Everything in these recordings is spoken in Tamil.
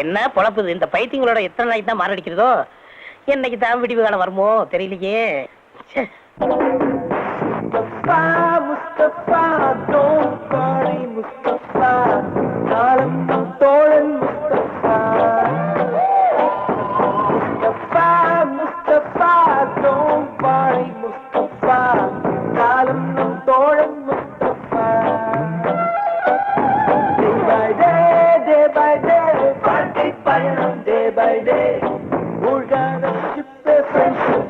என்ன பொழப்புது இந்த பைத்தியங்களோட எத்தனை நாளைக்கு தான் மாரடிக்கிறதோ என்னைக்கு தான் விடிவு காலம் வருமோ தெரியலையே. முஸ்தபா முஸ்தபா don't worry முஸ்தபா காலம் தோழன் முஸ்தபா முஸ்தபா முஸ்தபா don't worry முஸ்தபா காலம் தோழன் முஸ்தபா day by day வாழ்க்கை பயணம் day by day ஊழ்கான சிப்பே friendship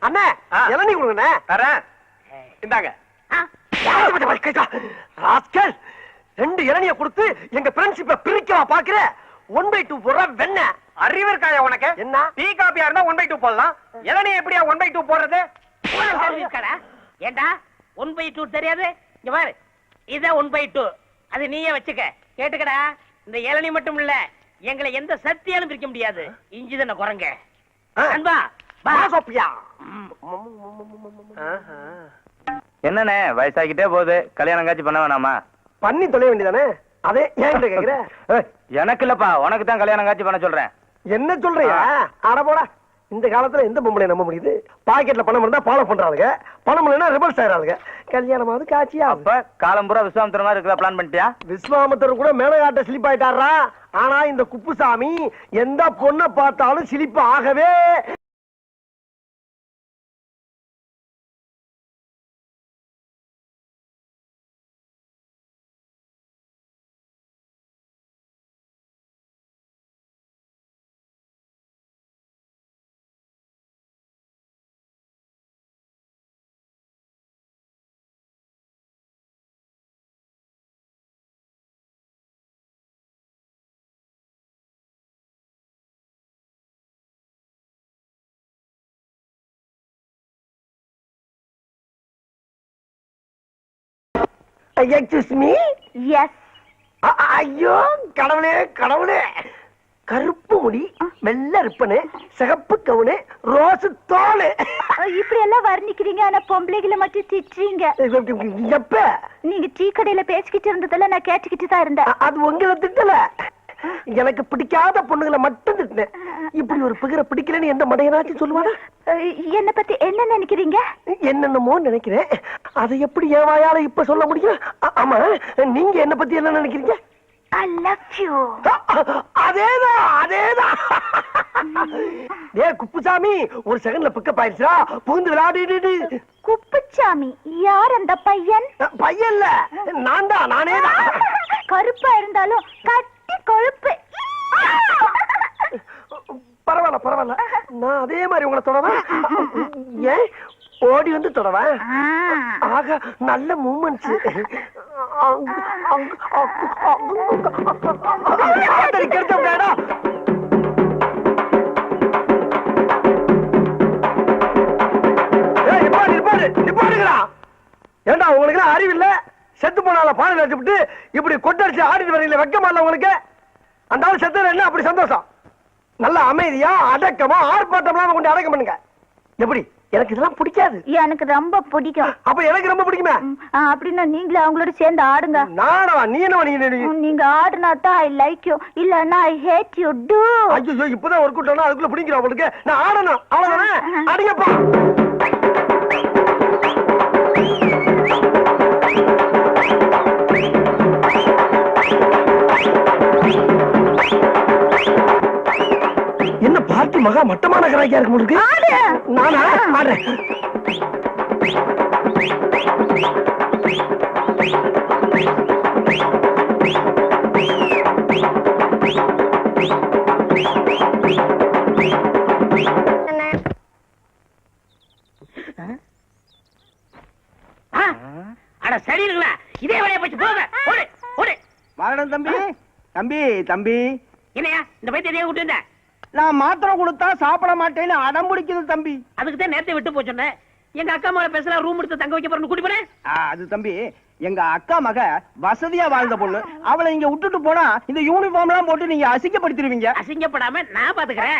அண்ணே இளநீ கொடுங்கண்ணே தரேன் இந்தாங்க. ராஸ்கல் 2 இளநிய கொடுத்து எங்க ஃப்ரெண்ட்ஷிப்பை பிரிக்கவா பாக்குற? 1/2 போடுற வெண்ண அறிவு இருக்காயா உனக்கு? என்ன டீ காபியா இருந்தா 1/2 போடலாம், இளநீ எப்படியா 1/2 போடுறது? ஏண்டா 1/2 தெரியாது? இங்க பாரு இத 1/2 அது நீயே வச்சுக்க. கேட்டுக்கடா, இந்த இளநீ மட்டும் இல்ல எங்களை எந்த சக்தியாலும் பிரிக்க முடியாது. இஞ்சி தானே குரங்க அன்பா பாசோப்பியா. என்னண்ணே வயசாகிட்டே போகுது, கல்யாணம் காட்சி பண்ண வேணாமா? பண்ணி தொலைய வேண்டியதானே, அதே ஏன் கேக்குற? எனக்கு இல்லப்பா, உனக்கு தான் கல்யாணம் காட்சி பண்ண சொல்றேன். என்ன சொல்றியா? அட போடா, இந்த காலத்துல எந்த பொம்பளை நம்ப முடியுது? பாக்கெட்ல பணம் இருந்தா ஃபாலோ பண்றாளுங்க, பணம் இல்லைன்னா ரிவர்ஸ் ஆயிராளுங்க. கல்யாணமாவது காட்சியா? அப்ப காலம் பூரா விஸ்வாமித்திர மாதிரி இருக்கா பிளான் பண்ணிட்டியா? விஸ்வாமித்திரர் கூட மேலகாட்ட ஸ்லிப் ஆயிட்டாரா? ஆனா இந்த குப்புசாமி எந்த பொண்ணை பார்த்தாலும் ஸ்லிப் ஆகவே. Excuse me? Yes. ஐயோ கடவுளே கடவுளே, கருப்பு முடி, வெள்ளை ரிப்பனு, சிகப்பு கவுனு, ரோஸ் தோல், இப்படி எல்லாம் வர்ணிக்கிறீங்க, ஆனா பொம்பளைகளை மட்டும் திட்டுறீங்க. எப்ப? நீங்க டீ கடையில பேசிக்கிட்டு இருந்ததெல்லாம் நான் கேட்டுக்கிட்டு தான் இருந்தேன். அது உங்களை திட்டல, எனக்கு பிடிக்காத பொண்ணுகளை மட்டும் திட்டினேன். இப்படி ஒரு பிகரை பிடிக்கலன்னு எந்த மடையனாச்சும் சொல்லுவானா? என்ன பத்தி என்ன நினைக்கிறீங்க? என்னென்னமோ நினைக்கிறேன், அதை எப்படி என் வாயால இப்ப சொல்ல முடியும்? ஆமா, நீங்க என்ன பத்தி என்ன நினைக்கிறீங்க? I love you. அதேதான் அதேதான். குப்புசாமி ஒரு செகண்ட்ல பிக்கப் ஆயிடுச்சா, புகுந்து விளையாடிடு. குப்புசாமி யார் அந்த பையன்? பையன்ல நான் தான், நானே தான். கருப்பா இருந்தாலும் கட்டி கொழுப்பு. பரவாயில்ல பரவாயில்ல, நான் அதே மாதிரி உங்களை தொடவா? ஏன் ஓடி வந்து தொடவா? ஆக நல்ல மூமெண்ட்ஸ். ஏண்டா உங்களுக்கு அறிவு இல்ல? செத்து போனால பானை வச்சுட்டு இப்படி கொட்டடிச்சு ஆடிட்டு வரீங்களே, வெக்கமா இல்ல உங்களுக்கு? அந்த ஆள் செத்துல என்ன அப்படி சந்தோஷம்? நல்ல அமைதியா அடக்கமா ஆர்ப்பாட்டம்லாம் கொண்டு அடக்கம் பண்ணுங்க. எப்படி? எனக்கு இதெல்லாம் பிடிக்காது. எனக்கு ரொம்ப பிடிக்கும். அப்ப எனக்கு ரொம்ப பிடிக்குமே. அப்படின்னா நீங்களே அவங்களோட சேர்ந்து ஆடுங்க. நானா? நீ என்ன? நீங்க ஆடுனா தான் ஐ லைக் யூ, இல்லன்னா ஐ ஹேட் யூ டு. ஐயோ இப்பதான் ஒரு கூட்டம்னா அதுக்குள்ள பிடிக்கிறோம் உங்களுக்கு. நான் ஆடணும், அவ்வளவுதானே? அடிங்கப்பா. என்ன பார்ட்டி மகா மட்டமான கராக்கியா இருக்கு உங்களுக்கு? நானா ஆடுறேன். சரிங்களா? இதே வேலையை போச்சு போங்க. ஓடு ஓடு. வாரணம் தம்பி. தம்பி தம்பி என்னையா இந்த பைத்தியம் எதையா விட்டு வந்த? நான் மாத்திரை கொடுத்தா சாப்பிட மாட்டேன்னு அடம் பிடிக்குது தம்பி. அதுக்கு தான் நேரத்தை விட்டு போச்சோன்னே. எங்க அக்கா மகளை பேசலாம், ரூம் எடுத்து தங்க வைக்க போறேன்னு கூட்டி போறேன். அது தம்பி, எங்க அக்கா மக வசதியா வாழ்ந்த பொண்ணு, அவளை இங்க விட்டுட்டு போனா இந்த யூனிஃபார்ம் எல்லாம் போட்டு நீங்க அசிங்கப்படுத்திடுவீங்க. அசிங்கப்படாம நான் பாத்துக்கிறேன்.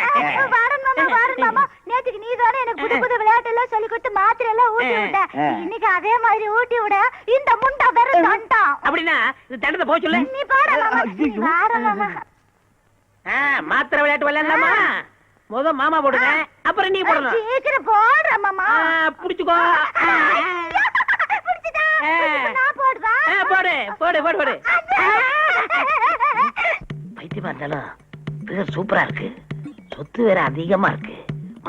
நேற்றுக்கு நீ தானே எனக்கு புது புது விளையாட்டு எல்லாம் சொல்லி கொடுத்து மாத்திரை எல்லாம் ஊட்டி விட்ட. இன்னைக்கு அதே மாதிரி ஊட்டி விட இந்த முண்டா வெறும் தண்டான். அப்படி அப்படின்னா இது தண்டத்தை போக சொல்லு. நீ போடா மாமா. நீ வாடா மாமா. மாத்திரை விளையாட்டு விளையாடலாமா? முத மாமா போடுங்க, அப்புறம் நீ போடணும். சீக்கிரம் போடா மாமா. புடிச்சுக்கோ. புடிச்சுடா. நான் போடுறா. போடு போடு போடு போடு. பைத்தியமா இருந்தாலும் பிகர் சூப்பரா இருக்கு. சொத்து வேற அதிகமா இருக்கு.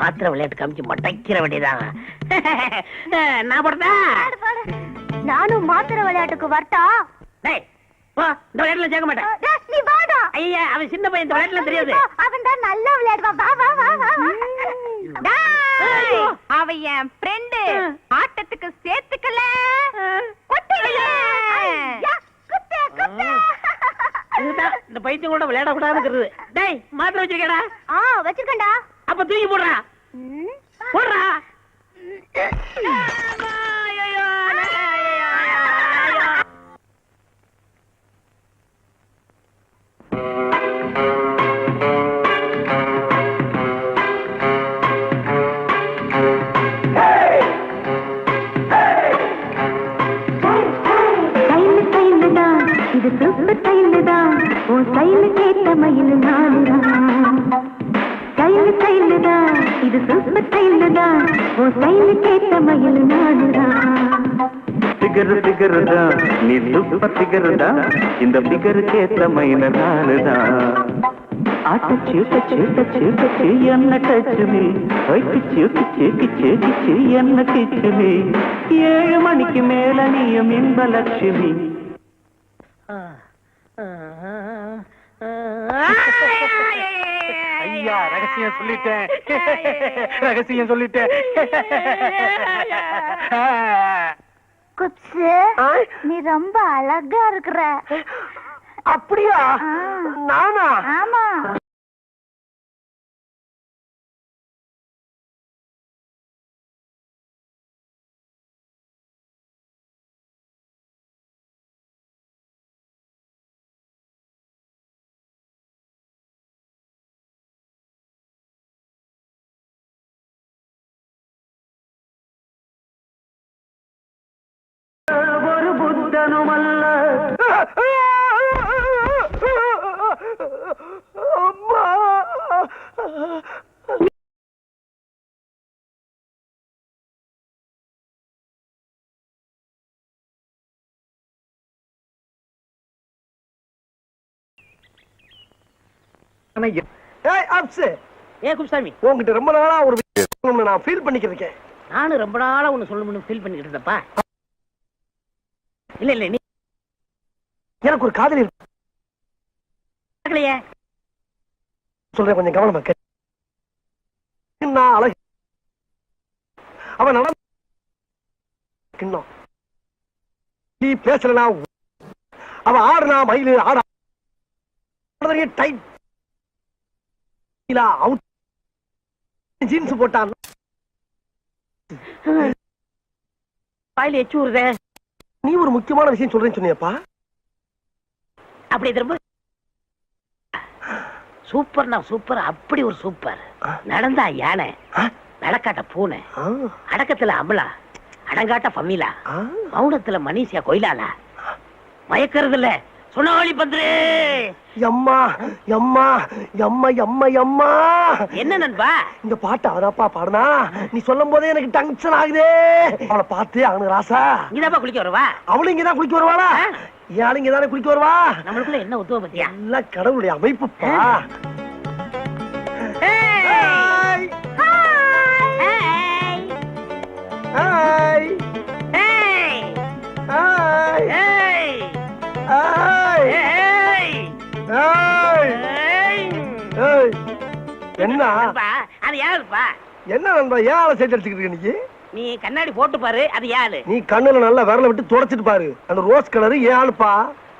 மாத்திரை விளையாட்டு காமிச்சு மட்டைக்கிற வேண்டியதான். நான் போடுறதா? நானும் மாத்திரை விளையாட்டுக்கு வரட்டா? டேய் போ, இந்த விளையாட்டுல சேர்க்க மாட்டேன். நீ வாடா. ஐயா அவன் சின்ன பையன், இந்த விளையாட்டுல தெரியாது. அவன் தான் நல்லா விளையாடுவான். வா வா வா வா வா. அவ என் ஃப்ரெண்ட். ஆட்டத்துக்கு சேர்த்துக்கல. கொட்டிடல. குத்து குத்து. இதுதான் இந்த பைத்தியம் கூட விளையாட கூடாதுங்கிறது. டேய் மாத்திரை வச்சிருக்கடா? வச்சிருக்கேன்டா. அப்ப தூக்கி போடுறா. போடுறா. இது சூப்பர் டைல் தான். உன் டைல் கேட்ட மயில் நாடுதான். டைல் தான். இது சூப்பர் டைல் தான். உன் டைல் கேட்ட மயில் நாடுதான். பிகர் தான், நீ சூப்பர் பிகர் தான். இந்த பிகருக்கு ஏத்த மயில நானுதான். ஆட்ட சீட்ட சீட்ட சீட்ட என்ன டச்சுமே. கிச்சு என்ன கிச்சுமே. 7 மணிக்கு மேல நீயும் இன்ப லட்சுமி. ஐயா ரகசியம் சொல்லிட்டேன். ரகசியம் சொல்லிட்டேன். குப்ஸு, நீ ரொம்ப அழகா இருக்கிற. அப்படியா? நானா? ஆமா. ஒரு புத்தனுமல்ல. அம்மா. ஏய் அப்ஸ், ஏ குப்சாமி, உன்கிட்ட ரொம்ப நாளா ஒரு விஷயம் நான் ஃபீல் பண்ணிக்கிட்டு இருக்கேன். நானும் ரொம்ப நாளா ஒண்ணு சொல்லணும்னு ஃபீல் பண்ணிக்கிட்டு இருந்தப்பா. இல்ல இல்ல, நீ எனக்கு ஒரு காதலி இருக்கு. சொல்றேன், கொஞ்சம் கவனமா கேட்டு. நான் அழகு. அவன் நடந்து நீ பேசலனா, அவ ஆடுனா மயிலு ஆட டைட் அவுட் ஜீன்ஸ் போட்டான். வாயில எச்சு ஊறுதே. நீ ஒரு முக்கியமான விஷயம் சொல்றேன்னு சொன்னியப்பா. அப்படி திரும்ப சூப்பர்னா சூப்பர், அப்படி ஒரு சூப்பர். நடந்தா யானை, நடக்காட்ட பூனை, அடக்கத்துல அமலா, அடங்காட்ட பம்மிலா, மௌனத்துல மனிஷியா கொயிலாலா, மயக்கிறது இல்ல சுனாவளி பந்துரு. எம்மா எம்மா எம்மா எம்மா எம்மா. என்ன நண்பா இந்த பாட்டு அவதாப்பா பாடுனா? நீ சொல்லும் போதே எனக்கு டென்ஷன் ஆகுதே. அவளை பார்த்து அவனுக்கு ராசா. இங்கதாப்பா குளிக்க வருவா? அவளும் இங்கதான் குளிக்க வருவாளா? ஏன் இங்கதானே குளிக்க வருவா? நம்மளுக்குள்ள என்ன உத்துவ பத்தியா? எல்லாம் கடவுளுடைய அமைப்புப்பா. என்ன அது யாருப்பா? என்ன நண்பா, ஏன் ஆளை சைட் அடிச்சுக்கிட்டு இருக்க? நீ கண்ணாடி போட்டு பாரு, அது யாரு? நீ கண்ணுல நல்லா விரல விட்டு தொடச்சிட்டு பாரு. அந்த ரோஸ் கலரு ஏன் ஆளுப்பா?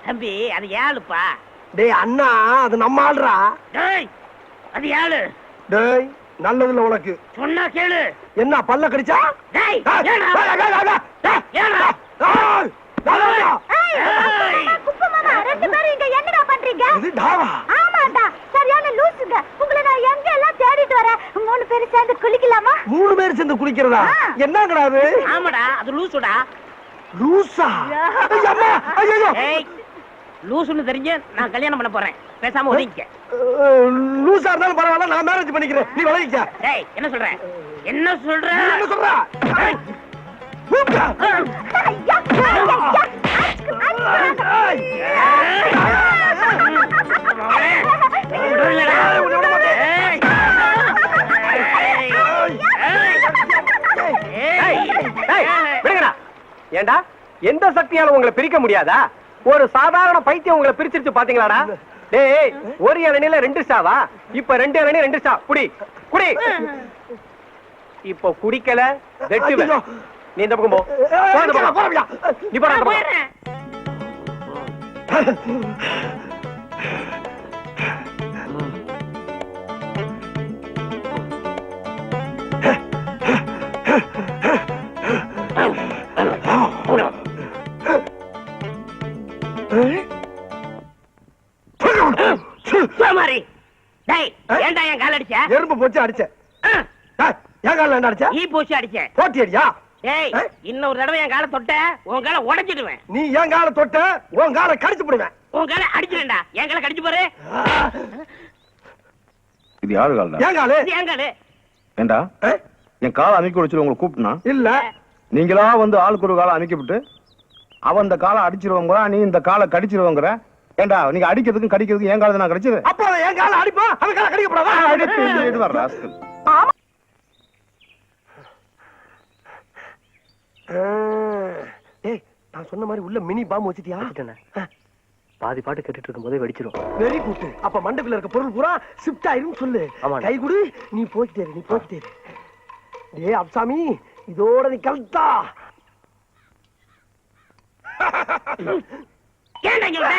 தம்பி அது யாருப்பா? டேய் அண்ணா, அது நம்ம ஆளுடா. டேய் அது யாரு? டேய் நல்லதுல உனக்கு சொன்னா கேளு. என்ன பல்ல கடிச்சா? டேய் குப்பு மாமா, ரெண்டு பேரும் இங்க என்னடா பண்றீங்க? இது டாவா? ஆமாடா, சரியான லூசுங்க. உங்களை நான் எங்க எல்லாம் தேடிட்டு வரேன். 3 பேரும் சேர்ந்து குளிக்கலாமா? 3 பேர் சேர்ந்து குளிக்கிறதா? என்னங்கடா அது? ஆமாடா, அது லூசுடா. லூசா ஐயம்மா, ஐயையோ. ஏய் லூசுன்னு தெரிஞ்சு நான் கல்யாணம் பண்ண போறேன். பேசாம ஒதுங்கிக்க. லூசா இருந்தாலும் பரவாயில்ல, நான் மேரேஜ் பண்ணிக்கிறேன், நீ விலகிக்க. ஏய் என்ன சொல்ற? என்ன சொல்ற? நீ என்ன சொல்ற? ஏய், கூப்பிடா. ஏண்டா எந்த சக்தியால உங்களை பிரிக்க முடியாதா? ஒரு சாதாரண பைத்தியம் உங்களை பிரிச்சிருச்சு பாத்தீங்களாடா? டேய் ஒரு இளநில 2 சாவா? இப்ப 2 இளநீ 2 சா. குடி குடி. இப்போ குடிக்கல வெட்டுவேன். நீ இந்த பக்கம் போ. போ இந்த பக்கம். நீ போடா அந்த பக்கம். மாதிரி டேய் ஏன்டா என் கால் அடிச்ச? எறும்பு போச்சு அடிச்ச. என் கால என்ன அடிச்ச? ஈ பூச்சி அடிச்சேன். போட்டி அடியா? டேய் இன்னொரு தடவை என் காலை தொட்ட உன் காலை உடைச்சிடுவேன். நீ என் கால தொட்ட உன் காலை கடிச்சு போடுவேன். உன் காலை அடிச்சிடேன்டா. என் காலை கடிச்சு பாரு. இது யாரு கால்டா? என் காலு இது என் காலு. ஏண்டா என் காலை அமைக்க வச்சு உங்களை கூப்பிட்டுனா இல்ல. நீங்களா வந்து ஆளுக்கு ஒரு காலை அமைக்க விட்டு அவன் இந்த காலை அடிச்சிருவாங்க, நீ இந்த காலை கடிச்சிருவாங்கிற. ஏண்டா நீங்க அடிக்கிறதுக்கும் கடிக்கிறதுக்கும் என் காலை நான் கடிச்சது? அப்ப என் கால அடிப்பா, அவன் கால கடிக்கப்படாதா? ஏய் நான் சொன்ன மாதிரி உள்ள மினி பாம்பு வச்சிட்டியா? பாதி பாட்டு கேட்டுட்டு இருக்கும்போதே வெடிச்சிரும். Very good. அப்ப மண்டபத்துல இருக்க பொருள் பூரா ஷிஃப்ட் ஆயிரும் சொல்லு. ஆமாண்ணா. கை குடு, நீ போய்க்கிட்டே இரு, நீ போய்க்கிட்டே இரு. டேய் அப்சாமி இதோட நீ கல்தா. ஏன்டா இங்க வர?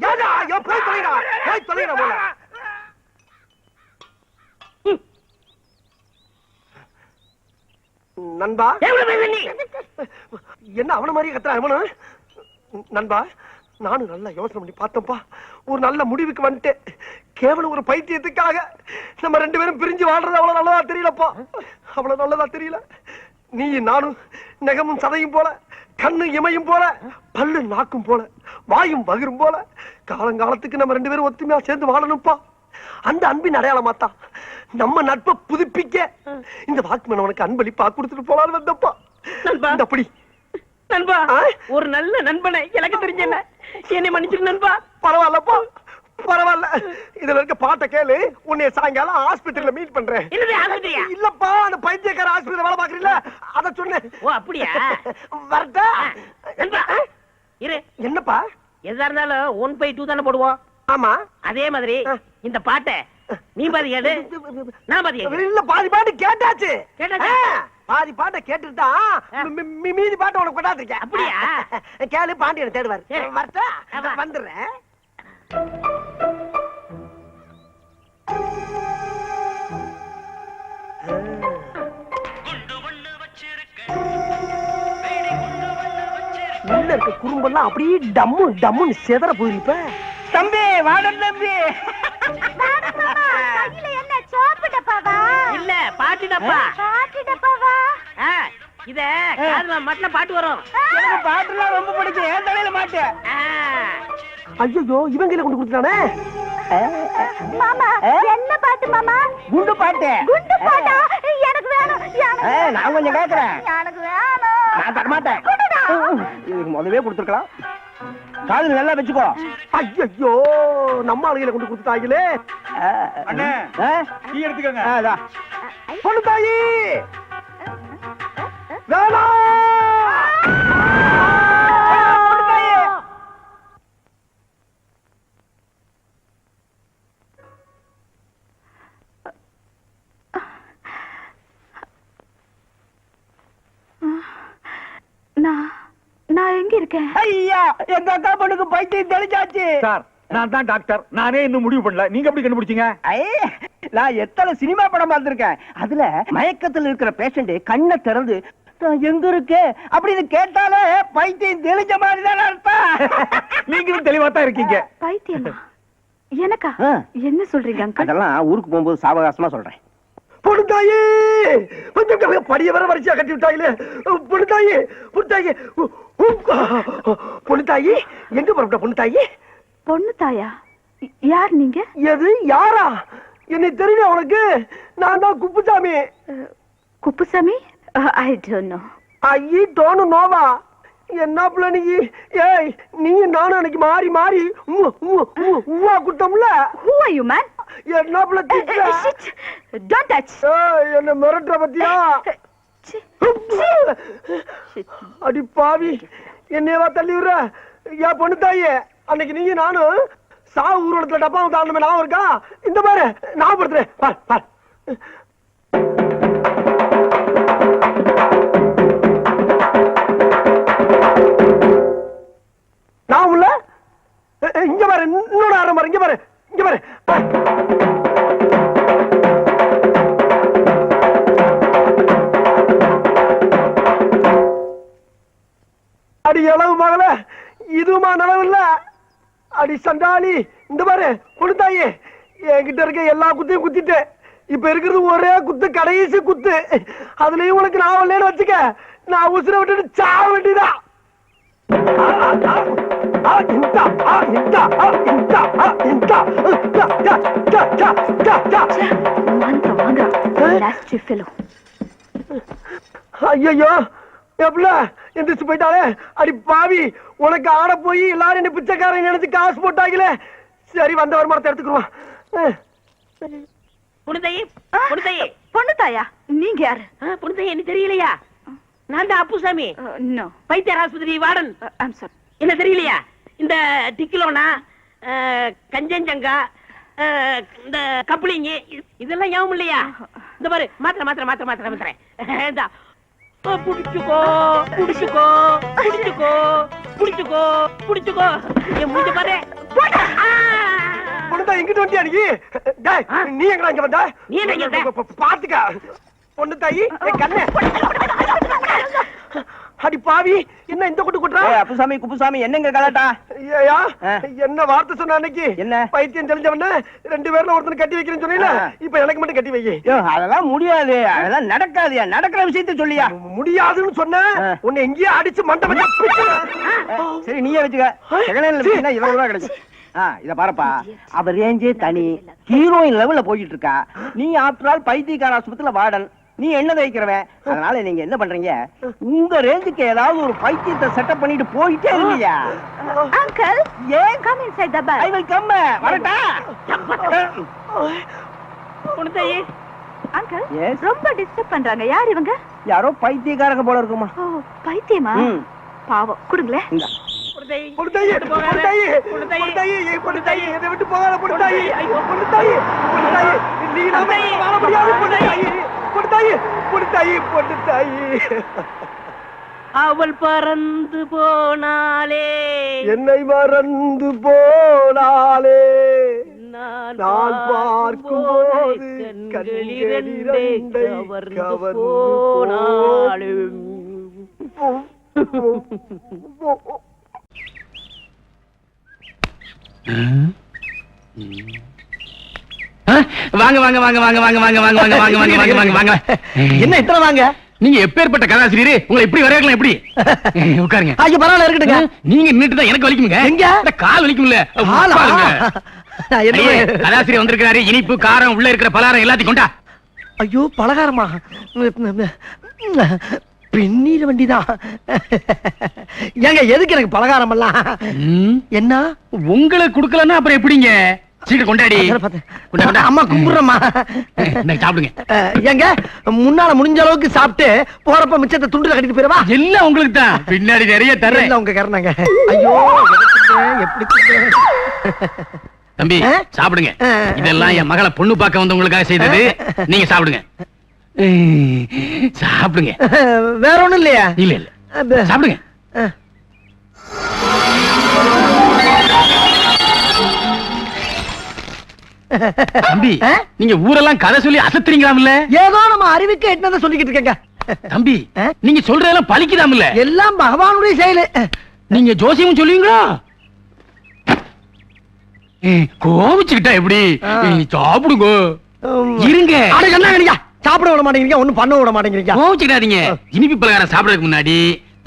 யாரா யோ போய் தொலைடா, போய் தொலைடா போல. நண்பா என்ன அவன மாதிரி கத்துறான் அவனு? நண்பா நானும் நல்லா யோசனை பண்ணி பார்த்தப்பா, ஒரு நல்ல முடிவுக்கு வந்துட்டேன். கேவலம் ஒரு பைத்தியத்துக்காக நம்ம 2 பேரும் பிரிஞ்சு வாழ்றது அவ்வளவு நல்லதா தெரியலப்பா, அவ்வளவு நல்லதா தெரியல. நீ நானும் நெகமும் சதையும் போல, கண்ணு இமையும் போல, பல்லு நாக்கும் போல, வாயும் பகிரும் போல காலங்காலத்துக்கு நம்ம 2 பேரும் ஒத்துமையா சேர்ந்து வாழணும்ப்பா. அந்த அன்பின் அடையாளமாத்தான் நம்ம நட்பை புதுப்பிக்க இந்த வாக்குமன் உனக்கு அன்பளிப்பா கொடுத்துட்டு போலான்னு வந்தப்பா. இந்த அப்படி நண்பா ஒரு நல்ல நண்பனை எனக்கு தெரிஞ்ச என்னை மன்னிச்சிரு நண்பா. பரவாயில்லப்பா பரவாயில்ல. இதுல இருக்க பாட்டை கேளு, உன்னை சாயங்காலம் ஆஸ்பத்திரியில மீட் பண்றேன். என்னது ஆஸ்பத்திரியா? இல்லப்பா அந்த பைத்தியக்கார ஆஸ்பத்திரியில வேலை பாக்குறீங்களா அத சொன்னேன். ஓ அப்படியா? வரட்டா நண்பா இரு. என்னப்பா? எதா இருந்தாலும் 1/2 தானே போடுவோம். ஆமா அதே மாதிரி இந்த பாட்டை நீ பாதி கேளு, நான் பாதி கேளு. இல்ல பாதி பாட்டு கேட்டாச்சு. கேட்டாச்சா? பாதி பாட்டை கேட்டுதான் மீதி பாட்டை உனக்கு கொண்டாந்துருக்கேன். அப்படியா? கேளு, பாண்டியன் தேடுவார். சரி. வரட்டா வா. வந்துடுறேன். உள்ள இருக்க குறும்பெல்லாம் அப்படியே டம்மு டம்முன்னு செதற போயிருப்ப. தம்பி வாடன் தம்பி. என்ன சோப்பு டப்பாவா? இல்ல பாட்டு டப்பா. பாட்டு டப்பாவா? இத காதுல மட்டும் பாட்டு வரும். எனக்கு பாட்டுலாம் ரொம்ப பிடிக்கும். ஏன் தலையில மாட்டு? ஐயோ இவன் கையில கொண்டு கொடுத்துட்டானே. மாமா என்ன பாட்டு மாமா? குண்டு பாட்டு. குண்டு பாட்டா? எனக்கு வேணும். நான் கொஞ்சம் கேக்குறேன். எனக்கு வேணும். நான் தர மாட்டேன். குடுடா. இதுக்கு முதவே கொடுத்துருக்கலாம். காதுல நல்லா வச்சுக்கோ. ஐயோ நம்ம ஆளுகளை கொண்டு கொடுத்துட்டாங்களே. அண்ணே ஆ? டீ எடுத்துக்கங்க. அதான். பொண்ணு தாயி வேணாம். நான் எங்க இருக்கேன்? ஐயா எங்க அக்கா பொண்ணுக்கு பைத்தியம் தெளிச்சாச்சு. சார் நான் தான் டாக்டர், நானே இன்னும் முடிவு பண்ணல. நீங்க எப்படி கண்டுபிடிச்சீங்க? நான் எத்தனை சினிமா படம் பார்த்திருக்கேன். அதுல மயக்கத்துல இருக்கிற பேஷண்ட் கண்ணை திறந்து நான் எங்க இருக்கேன் அப்படின்னு கேட்டாலே பைத்தியம் தெளிஞ்ச மாதிரி தான் அர்த்தம். நீங்களும் தெளிவா தான் இருக்கீங்க. பைத்தியமா? எனக்கா? என்ன சொல்றீங்க அங்கிள்? அதெல்லாம் ஊருக்கு போகும்போது சாவகாசமா சொல்றேன். பொண்ணுத்தாயி படிய வர வரிசையா கட்டி விட்டாயிலே. பொண்ணுத்தாயி பொண்ணுத்தாயி பொண்ணுத்தாயி எங்க புறப்பட்ட பொண்ணுத்தாயி? பொண்ணு தாயா? யார் நீங்க? எது யாரா? என்னை தெரியும் உனக்கு? நான் தான் Kuppusamy. Kuppusamy? I don't know. I don't நோவா? என்ன பிள்ளை ஏய் நீ நானும் அன்னைக்கு மாறி மாறி Uva குட்டம்ல. Who are you man? என்ன பிள்ளை Shit. Don't touch. என்ன மிரட்டுற பத்தியா? அடி பாவி என்னையவா தள்ளி விடுற? ஏன் பொண்ணு தாயே அன்னைக்கு நீங்க நானும் சாவு ஊர்வலத்துல டப்பாவும் தாண்டமே ஞாபகம் இருக்கா? இந்த பாரு ஞாபகப்படுத்துறேன் பார் பார். நான் உள்ள இங்க பாரு இன்னொரு ஆரம் பாரு. இங்க பாரு இங்க பாரு. அடி அளவு மகள இதுமா நனவு இல்ல. அடி சண்டாளி இந்த பாரு கொடுத்தாயே என்கிட்ட இருக்க எல்லா குத்தையும் குத்திட்டு இப்ப இருக்கிறது ஒரே குத்து கடைசி குத்து. அதுலயும் உனக்கு நான் வரலன்னு வச்சுக்க நான் உசுர விட்டுட்டு சாவ வேண்டியதா. ஐயோ எப்பல எந்திரிச்சு போயிட்டாலே. அடி பாவி உனக்கு ஆட போய் எல்லாரும் என்ன பிச்சைக்காரன் நினைச்சு காசு போட்டாங்களே. சரி வந்த வருமானத்தை எடுத்துக்குருவான். பொண்ணுத்தாயி பொண்ணுத்தாயி பொண்ணு தாயா? நீங்க யாரு? பொண்ணுத்தாயி என்ன தெரியலையா? நான் தான் அப்புசாமி, நோ. பைத்தியர் ஆஸ்பத்திரி வார்டன். I'm sorry. என்ன தெரியலையா? இந்த டிக்கிலோனா கஞ்சஞ்சங்கா இந்த கப்ளிங் இதெல்லாம் ஞாபகம் இல்லையா? இந்த பாரு மாத்திரை மாத்திரை மாத்திரை மாத்திரை மாத்திரை இந்தா புடிச்சுக்கோ புடிச்சுக்கோ புடிச்சுக்கோ புடிச்சுக்கோ புடிச்சுக்கோ. என் முடிஞ்ச பாரு. பொண்ணுதான் எங்கிட்ட வண்டியா நீ? நீ எங்கடா இங்க வந்த? நீ என்ன இங்க வந்த? பாத்துக்க பொண்ணு தாயி கண்ணு. அடி பாவி என்ன இந்த குட்டு குட்டுறா? அப்புசாமி குப்புசாமி என்னங்க கலாட்டா? ஐயா என்ன வார்த்தை சொன்ன அன்னைக்கு? என்ன பைத்தியம் தெரிஞ்சவன ரெண்டு பேர்ல ஒருத்தனை கட்டி வைக்கிறேன்னு சொன்னீல, இப்ப எனக்கு மட்டும் கட்டி வை. அதெல்லாம் முடியாது, அதெல்லாம் நடக்காதுயா. நடக்கிற விஷயத்த சொல்லியா? முடியாதுன்னு சொன்ன உன்னை எங்கேயே அடிச்சு மண்டபம். சரி நீயே வச்சுக்க. செகண்ட் ஹேண்ட்ல 20 ரூபாய் கிடைக்கும். இத பாருப்பா, அவ ரேஞ்சே தனி, ஹீரோயின் லெவல்ல போயிட்டு இருக்கா. நீ ஆஃப்டர் ஆல் பைத்தியக்கார ஆஸ்பத்திரியில வார்டன், நீ என்ன தைக்கிறவன். அதனால நீங்க என்ன பண்றீங்க, உங்க ரேஞ்சுக்கு ஏதாவது ஒரு பைத்தியத்தை செட்டப் பண்ணிட்டு போயிட்டே இல்லையா? அங்கிள் ஏன் come inside the bus? I will come. வரட்டா? பொண்ணுத்தாயி அங்கிள் ரொம்ப டிஸ்டர்ப் பண்றாங்க. யார் இவங்க? யாரோ பைத்தியக்காரங்க போல இருக்குமா. ஓ பைத்தியமா? பாவம் கொடுங்களே. பொண்ணுத்தாயி பொண்ணுத்தாயி பொண்ணுத்தாயி பொண்ணுத்தாயி என்னை விட்டு போகாத பொண்ணுத்தாயி. பொண்ணுத்தாயி பொண்ணுத்தாயி நீ நாம வாழ முடியாது. பொண்ணுத்தாயி பொண்ணுத்தாயி பொண்ணுத்தாயி பொண்ணுத்தாயி. அவள் பறந்து போனாலே என்னை மறந்து போனாலே நான் பார்க்கும் போது கண்கள் இரண்டை கவர்ந்து போனாலே. வாங்க வாங்க வாங்க வாங்க வாங்க வாங்க வாங்க வாங்க வாங்க வாங்க வாங்க வாங்க வாங்க. என்ன இத்தனை வாங்க? நீங்க எப்பேற்பட்ட கதாசிரியர், உங்களை இப்படி வரையலாம் எப்படி? உட்காருங்க. ஐயோ பரவாயில்ல இருக்கட்டுங்க. நீங்க நின்னுட்டு தான் எனக்கு வலிக்குங்க. எங்க? கால் வலிக்கும்ல. கதாசிரியர் வந்திருக்கிறாரு. இனிப்பு காரம் உள்ள இருக்கிற பலகாரம் எல்லாத்தையும் கொண்டா. ஐயோ பலகாரமா? பெண்ணீர் வண்டிதான். ஏங்க எதுக்கு எனக்கு பலகாரம் எல்லாம்? என்ன உங்களுக்கு கொடுக்கலன்னா அப்புறம் எப்படிங்க? சீக்கிரம் கொண்டாடி. அம்மா கும்பிடுறமா. சாப்பிடுங்க. ஏங்க முன்னால முடிஞ்ச அளவுக்கு சாப்பிட்டு போறப்ப மிச்சத்தை துண்டுல கட்டிட்டு போயிடவா? எல்லாம் உங்களுக்கு தான். பின்னாடி நிறைய தரேன். உங்க கரணங்க. ஐயோ எப்படி தம்பி சாப்பிடுங்க. இதெல்லாம் என் மகளை பொண்ணு பார்க்க வந்தவங்களுக்காக செய்தது. நீங்க சாப்பிடுங்க சாப்பிடுங்க. வேற ஒண்ணும் இல்லையா? இல்ல இல்ல சாப்பிடுங்க. தம்பி நீங்க ஊரெல்லாம் கதை சொல்லி அசத்துறீங்களாம்ல? ஏதோ நம்ம அறிவுக்கு எட்டதை சொல்லிக்கிட்டு இருக்கேங்க. தம்பி நீங்க சொல்றதெல்லாம் பலிக்குதாம்ல? எல்லாம் பகவானுடைய செயலு. நீங்க ஜோசியம் சொல்லுவீங்களா? கோவிச்சுக்கிட்டா எப்படி சாப்பிடுங்க இருங்க. அட என்னங்க சாப்பிட விட மாட்டேங்கிறீங்க, ஒண்ணும் பண்ண விட மாட்டேங்கிறீங்க. கோவிச்சுக்கிட்டாதீங்க. இனிப்பு பலகாரம் சாப்பிடறதுக்கு முன்னாடி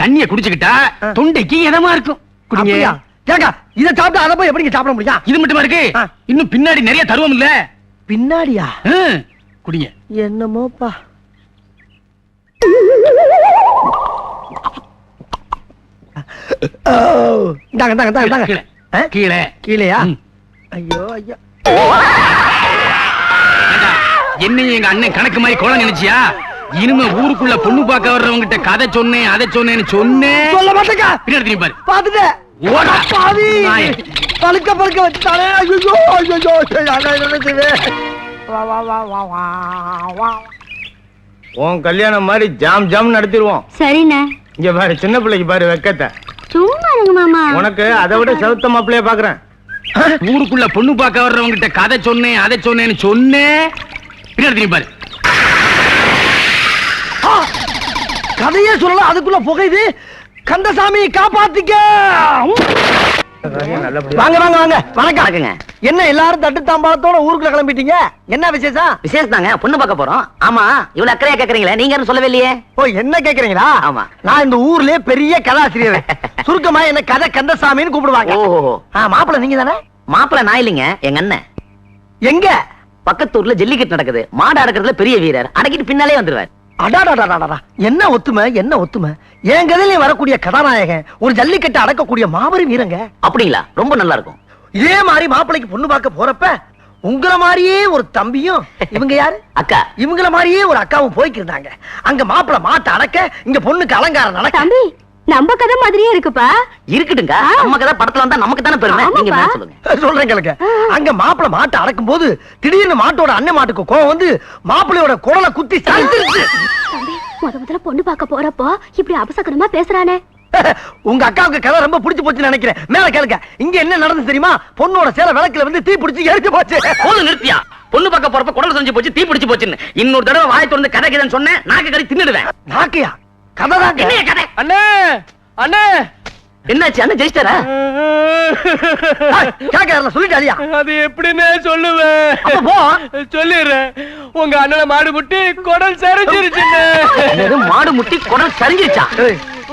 தண்ணிய குடிச்சுக்கிட்டா தொண்டைக்கு இதமா இருக்கும். குடிங்க. அப்படியா? ஏங்க இத சாப்பிட்டு அத போய் எப்படிங்க சாப்பிட முடியும்? இது மட்டுமா இருக்கு, இன்னும் பின்னாடி நிறைய தருவோம் இல்ல. பின்னாடியா? குடிங்க. என்னமோப்பா. இந்தாங்க இந்தாங்க இந்தாங்க. கீழே கீழே கீழேயா? ஐயோ ஐயோ. என்னையும் எங்க அண்ணன் கணக்கு மாதிரி கோலம் நினைச்சியா? இனிமே ஊருக்குள்ள பொண்ணு பார்க்க வர்றவங்கிட்ட கதை சொன்னேன் அதை சொன்னேன்னு சொன்னேன். சொல்ல மாட்டேங்க. பின்னாடி திரும்பி பாரு. பாத்துட்டு ஓடா. பாவி பழுக்க பழுக்க வச்சுட்டானே. ஐயோ ஐயோ. வா வா வா வா வா வா. உன் கல்யாணம் மாதிரி ஜாம் ஜாம் நடத்திடுவோம். சரிண்ணே. இங்க பாரு, சின்ன பிள்ளைக்கு பாரு வெக்கத்தை. சும்மா இருங்க மாமா. உனக்கு அதை விட செலுத்த மாப்பிள்ளைய பாக்குறேன். ஊருக்குள்ள பொண்ணு பார்க்க வர்றவங்கிட்ட கதை சொன்னேன் அதை சொன்னேன்னு சொன்னேன். பின்னாடி திரும்பி பாரு. கதையே சொல்லல, அதுக்குள்ள புகையுது. கந்தசாமி காப்பாத்திக்க. வாங்க வாங்க வாங்க. வணக்கம். என்ன எல்லாரும் தட்டு தாம்பாளத்தோட ஊருக்குள்ள கிளம்பிட்டீங்க? என்ன விசேஷம்? விசேஷம் தாங்க, பொண்ணு பார்க்க போறோம். ஆமா, இவ்வளவு அக்கறையா கேக்குறீங்களே, நீங்க யாரும் சொல்லவே இல்லையே. ஓ, என்ன கேக்குறீங்களா? ஆமா. நான் இந்த ஊர்லயே பெரிய கதாசிரியர். சுருக்கமா என்ன கதை கந்தசாமின்னு கூப்பிடுவாங்க. ஓஹோ. மாப்பிள்ள நீங்க தானே? மாப்பிள்ள நான் இல்லைங்க, எங்க அண்ணன். எங்க? பக்கத்தூர்ல ஜல்லிக்கட்டு நடக்குது, மாடு அடக்கிறதுல பெரிய வீரர். அடக்கிட்டு பின்னாலே வந்துருவார். அடாடாடாடாடா, என்ன ஒத்துமை என்ன ஒத்துமை. என் கதையில வரக்கூடிய கதாநாயகன் ஒரு ஜல்லிக்கட்டு அடக்கக்கூடிய மாபெரும் வீரங்க. அப்படிங்களா? ரொம்ப நல்லா இருக்கும். இதே மாதிரி மாப்பிள்ளைக்கு பொண்ணு பார்க்க போறப்ப உங்கள மாதிரியே ஒரு தம்பியும், இவங்க யாரு அக்கா, இவங்கள மாதிரியே ஒரு அக்காவும் போய்க்கிருந்தாங்க. அங்க மாப்பிள்ளை மாட்டை அடக்க, இங்க பொண்ணுக்கு அலங்காரம் நடக்க. தம்பி, நம்ம கதை மாதிரியே இருக்குப்பா. இருக்கட்டுங்க, நம்ம கதை படத்துல வந்தா நமக்கு தானே பெருமை. நீங்க என்ன சொல்லுங்க. சொல்றேன் கேளுங்க. அங்க மாப்பிள்ளை மாட்டை அடக்கும் போது திடீர்னு மாட்டோட அண்ணன் மாட்டுக்கு கோவம் வந்து மாப்பிள்ளையோட குடலை குத்தி சாய்ச்சிருச்சு. தம்பி, முதல்ல பொண்ணு பார்க்க போறப்போ இப்படி அபசகரமா பேசுறானே. உங்க அக்காவுக்கு கதை ரொம்ப பிடிச்சு போச்சுன்னு நினைக்கிறேன். மேல கேளுங்க. இங்க என்ன நடந்து தெரியுமா? பொண்ணோட சேலை விளக்குல வந்து தீ பிடிச்சு எரிச்சு போச்சு. போதும் நிறுத்தியா? பொண்ணு பார்க்க போறப்ப குடல் செஞ்சு போச்சு, தீ பிடிச்சு போச்சுன்னு இன்னொரு தடவை வாய் திறந்து கதை கதைன்னு சொன்னேன், நாக்கு கறி தின்னுடுவேன். நாக்கையா? கதை தான். என்ன கதை? அண்ணே அண்ணே, என்னாச்சு? அண்ணன் ஜெயிச்சிட்டாரா? கேட்கல சொல்லிட்டாரியா? அது எப்படின்னு சொல்லுவேன். அப்ப போ. சொல்லிடுறேன். உங்க அண்ணனை மாடு முட்டி குடல் சரிஞ்சிருச்சுன்னு. என்னது, மாடு முட்டி குடல் சரிஞ்சிருச்சா?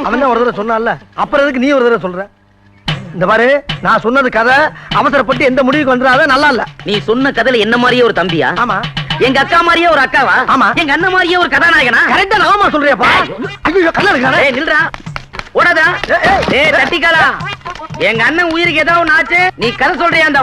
அவன் தான் ஒரு தடவை சொன்னான்ல, அப்புறம் எதுக்கு நீ ஒரு தடவை சொல்ற? இந்த பாரு, நான் சொன்னது கதை. அவசரப்பட்டு எந்த முடிவுக்கு வந்துடாத, நல்லா இல்ல. நீ சொன்ன கதையில என்ன மாதிரியே ஒரு தம்பியா? ஆமா. எங்க அக்கா மாதிரியே ஒரு அக்காவா? ஆமா. எங்க அண்ணன் மாதிரியே ஒரு கதாநாயகனா? கரெக்டா நாம சொல்றியாப்பா? ஐயோ கல்ல இருக்கானே. ஏய் நில்றா, ஓடாதா. ஏய் தட்டிக்காலா, எங்க அண்ணன் உயிருக்கு ஏதாவது ஒண்ணு ஆச்சு, நீ கதை சொல்றியா? அந்த